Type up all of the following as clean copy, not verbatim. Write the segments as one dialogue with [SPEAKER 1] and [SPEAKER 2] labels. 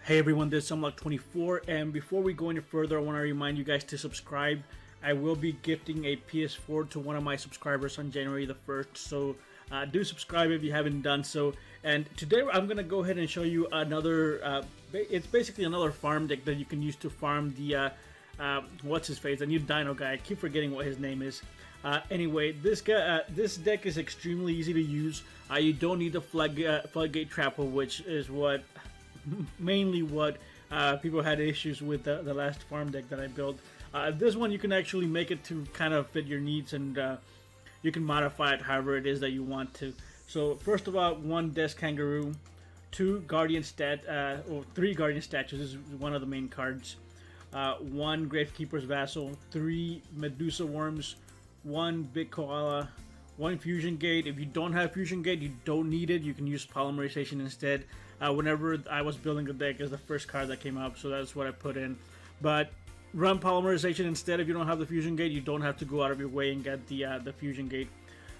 [SPEAKER 1] Hey everyone, this is Sunlock24, and before we go any further, I want to remind you guys to subscribe. I will be gifting a PS4 to one of my subscribers on January the 1st, so do subscribe if you haven't done so. And today I'm going to go ahead and show you another, it's basically another farm deck that you can use to farm the, what's-his-face, the new dino guy. I keep forgetting what his name is. Anyway, this deck is extremely easy to use. You don't need the floodgate trapper, which is mainly what people had issues with the last farm deck that I built. This one you can actually make it to kind of fit your needs, and you can modify it however it is that you want to. So first of all, one Death Kangaroo, three Guardian Statues. This is one of the main cards. One Gravekeeper's Vassal, 3 Medusa Worms, 1 Big Koala, 1 Fusion Gate. If you don't have Fusion Gate, you don't need it. You can use Polymerization instead. Whenever I was building the deck, is the first card that came up, so that's what I put in. But run Polymerization instead if you don't have the Fusion Gate. You don't have to go out of your way and get the Fusion Gate.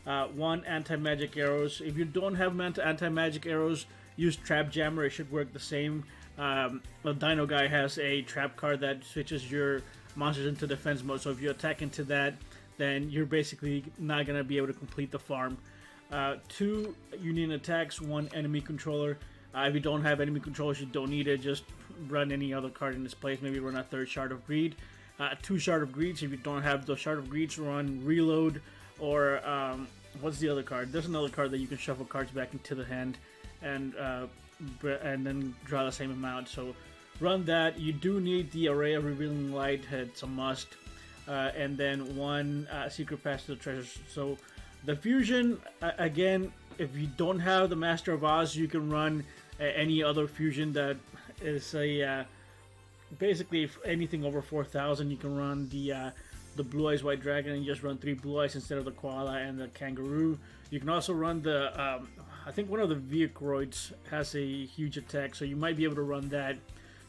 [SPEAKER 1] 1 Anti-Magic Arrows. If you don't have Anti-Magic Arrows, use Trap Jammer. It should work the same. The Dino Guy has a trap card that switches your monsters into defense mode, so if you attack into that, then you're basically not going to be able to complete the farm. 2 Union Attacks, 1 Enemy Controller. If you don't have enemy controllers, you don't need it. Just run any other card in this place. Maybe run a 3rd Shard of Greed. 2 Shard of Greeds. If you don't have the Shard of Greeds, run Reload. Or, what's the other card? There's another card that you can shuffle cards back into the hand and then draw the same amount. So run that. You do need the Array of Revealing Light. It's a must. And then 1 Secret Pass to the Treasures. So the Fusion, again, if you don't have the Master of Oz, you can run any other fusion that is a basically if anything over 4,000. You can run the Blue Eyes White Dragon and just run 3 Blue Eyes instead of the Koala and the Kangaroo. You can also run the I think one of the Vehicroids has a huge attack, so you might be able to run that.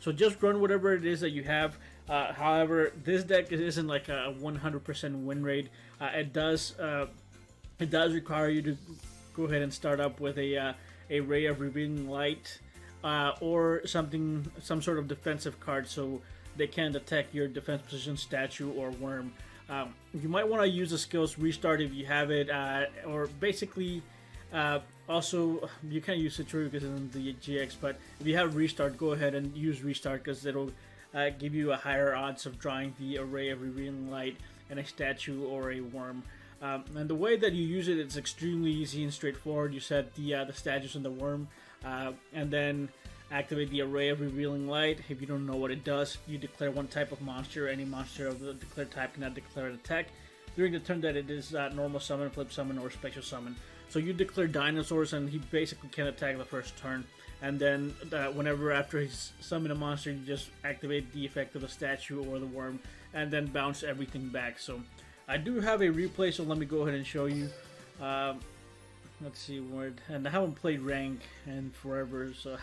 [SPEAKER 1] So just run whatever it is that you have. However, this deck isn't like a 100% win rate. It does require you to go ahead and start up with a Ray of Revealing Light or some sort of defensive card, so they can't attack your defense position statue or worm. You might want to use the skills Restart if you have it, or basically also you can't use Citrus because it's in the GX, but if you have Restart, go ahead and use Restart because it'll give you a higher odds of drawing the Array of Revealing Light and a statue or a worm. And the way that you use it, it's extremely easy and straightforward. You set the statues and the worm, and then activate the Array of Revealing Light. If you don't know what it does, you declare 1 type of monster. Any monster of the declared type cannot declare an attack during the turn that it is normal summon, flip summon, or special summon. So you declare dinosaurs, and he basically can attack the first turn. And then whenever after he's summoned a monster, you just activate the effect of the statue or the worm, and then bounce everything back. So I do have a replay, so let me go ahead and show you. Let's see where, and I haven't played rank in forever, so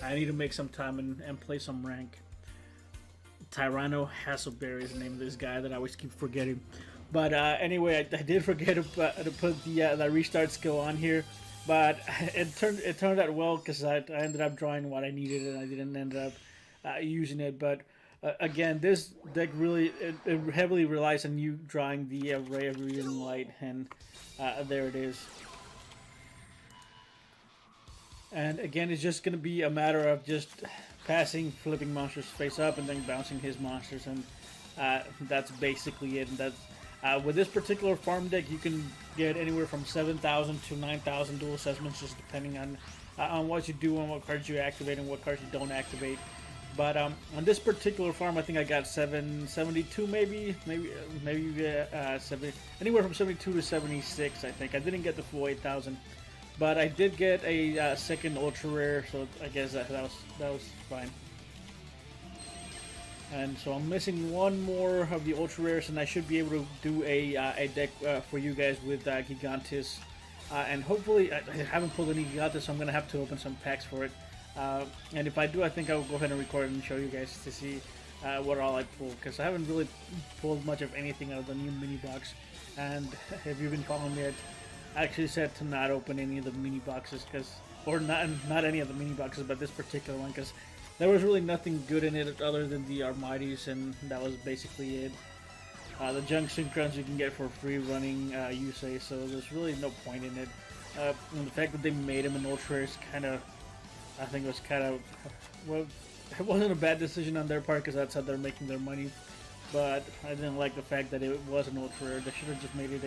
[SPEAKER 1] I need to make some time and play some rank. Tyranno Hassleberry is the name of this guy that I always keep forgetting. But anyway, I did forget to put the restart skill on here, but it turned out well because I ended up drawing what I needed and I didn't end up using it. But again, this deck really it heavily relies on you drawing the Array of Revealing Light, and there it is. And again, it's just going to be a matter of just passing, flipping monsters face up, and then bouncing his monsters, and that's basically it. And that's with this particular farm deck, you can get anywhere from 7,000 to 9,000 dual assessments, just depending on what you do and what cards you activate and what cards you don't activate. But on this particular farm, I think I got 772, maybe 70, anywhere from 72 to 76. I think I didn't get the full 8,000, but I did get a second ultra rare, so I guess that was fine. And so I'm missing 1 more of the ultra rares, and I should be able to do a deck for you guys with Gigantis. And hopefully, I haven't pulled any Gigantis, so I'm gonna have to open some packs for it. And if I do, I think I will go ahead and record it and show you guys to see what all I pulled, because I haven't really pulled much of anything out of the new mini box. And if you've been following me, I actually said to not open any of the mini boxes, or not any of the mini boxes, but this particular one, because there was really nothing good in it other than the Armides, and that was basically it. The junk synchros you can get for free running Yusei, so there's really no point in it. And the fact that they made him an ultra is kind of, I think it was kind of, well, it wasn't a bad decision on their part because that's how they're making their money. But I didn't like the fact that it was an ultra rare. They should have just made it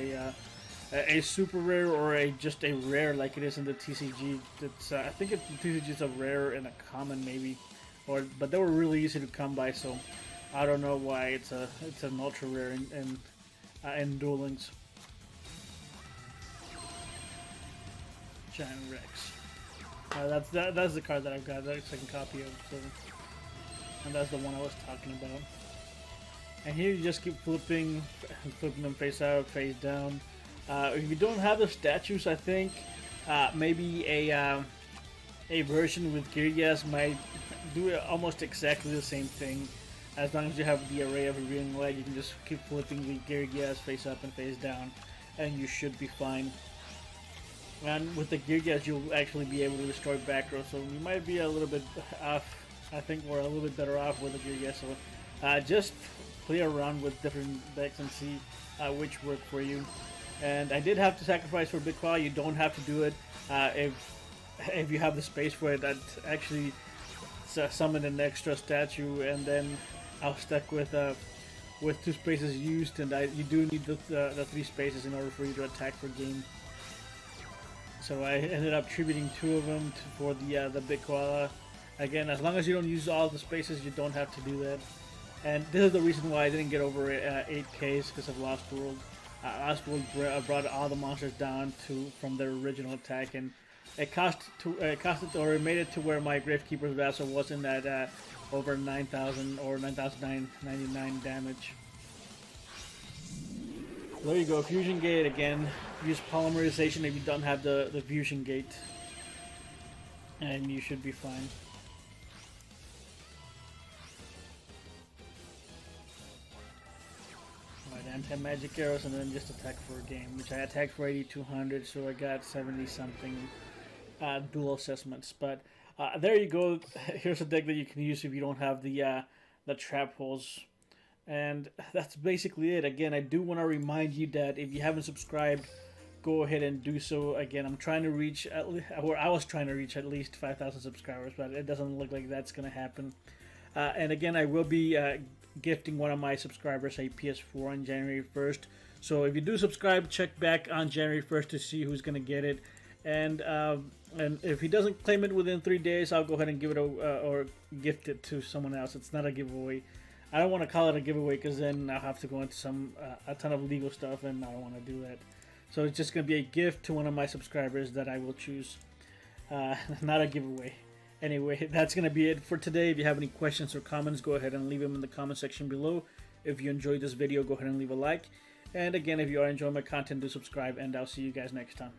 [SPEAKER 1] a super rare or just a rare like it is in the TCG. It's I think the TCG is a rare and a common maybe, but they were really easy to come by. So I don't know why it's an ultra rare in Duel Links. Giant Rex. That's the card that I've got. That's the second copy of. So, and that's the one I was talking about. And here you just keep flipping them face out, face down. If you don't have the statues, I think maybe a version with Girgias might do almost exactly the same thing. As long as you have the array of revealing light, you can just keep flipping the Girgias face up and face down, and you should be fine. And with the Girgias, you'll actually be able to destroy back row, so you might be a little bit off. I think we're a little bit better off with the Girgias. So just play around with different decks and see which work for you. And I did have to sacrifice for Big Claw. You don't have to do it if you have the space for it. I'd actually summon an extra statue, and then I was stuck with 2 spaces used, and you do need the 3 spaces in order for you to attack for game. So I ended up tributing 2 of them for the Big Koala. Again, as long as you don't use all the spaces, you don't have to do that. And this is the reason why I didn't get over 8Ks because of Lost World. Lost World brought all the monsters down from their original attack, and it made it to where my Gravekeeper's Vassal wasn't at over 9,000 or 9,999 damage. There you go, Fusion Gate again. Use Polymerization if you don't have the Fusion Gate, and you should be fine. Anti-magic arrows, and then just attack for a game, which I attacked for 8,200, so I got 70-something dual assessments. But there you go. Here's a deck that you can use if you don't have the trap holes. And that's basically it. Again, I do want to remind you that if you haven't subscribed, go ahead and do so. Again, I'm trying to reach, I was trying to reach at least 5,000 subscribers, but it doesn't look like that's going to happen. And again, I will be gifting one of my subscribers a PS4 on January 1st. So if you do subscribe, check back on January 1st to see who's going to get it. And if he doesn't claim it within 3 days, I'll go ahead and give it or gift it to someone else. It's not a giveaway. I don't want to call it a giveaway because then I'll have to go into a ton of legal stuff, and I don't want to do that. So it's just going to be a gift to one of my subscribers that I will choose. Not a giveaway. Anyway, that's going to be it for today. If you have any questions or comments, go ahead and leave them in the comment section below. If you enjoyed this video, go ahead and leave a like. And again, if you are enjoying my content, do subscribe, and I'll see you guys next time.